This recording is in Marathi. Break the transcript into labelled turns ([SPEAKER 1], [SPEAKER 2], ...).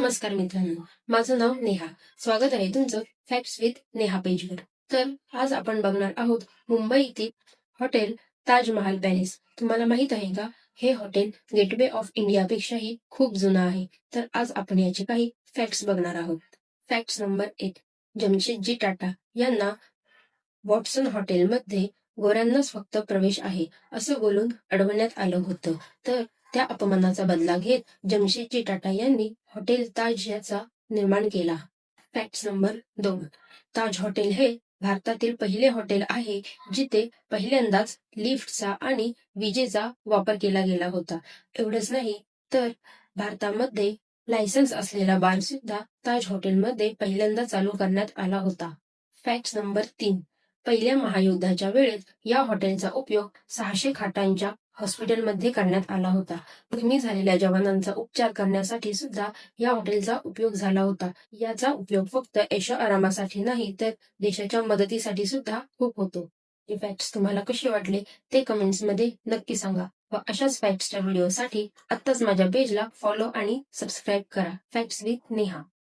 [SPEAKER 1] नमस्कार मित्रांनो, माझं नाव नेहा. स्वागत आहे तुमचं फॅक्ट्स विथ नेहा पेजवर. तर आज आपण बघणार आहोत मुंबईतील हॉटेल ताजमहाल पॅलेस. तुम्हाला माहित आहे का, हे हॉटेल गेटवे ऑफ इंडियापेक्षाही खूप जुनं आहे. तर आज आपण याचे काही फॅक्ट्स बघणार आहोत. Facts number 1. जमशेदजी टाटा यांना वॉटसन हॉटेलमध्ये गोऱ्यांनाच फक्त प्रवेश आहे असं बोलून अडवण्यात आलं होतं. तर त्या अपमानाचा बदला घेत जमशेदजी टाटा यांनी हॉटेल ताज याचा निर्माण केला. Facts number 2. ताज हॉटेल हे भारतातील पहिले हॉटेल आहे जिथे पहिल्यांदाच लिफ्टचा आणि विजेचा वापर केला गेला होता. एवढंच नाही तर भारतामध्ये लायसन्स असलेला बार सुद्धा ताज हॉटेलमध्ये पहिल्यांदा चालू करण्यात आला होता. Facts number 3. पहिल्या महायुद्धाच्या वेळेस या हॉटेलचा उपयोग 600 खाटांच्या हॉस्पिटलमध्ये करण्यात आला होता. जखमी झालेल्या जवानांचा उपचार करण्यासाठी सुद्धा या हॉटेलचा उपयोग झाला होता. याचा उपयोग फक्त ऐशोआरामासाठी नाही तर देशाच्या मदतीसाठी सुद्धा खूप होतो. हे फॅक्ट्स तुम्हाला कसे वाटले ते कमेंट्समध्ये नक्की सांगा व अशाच फॅक्ट्सच्या व्हिडिओसाठी आत्ताच माझ्या पेजला फॉलो आणि सबस्क्राईब करा. Facts with Neha.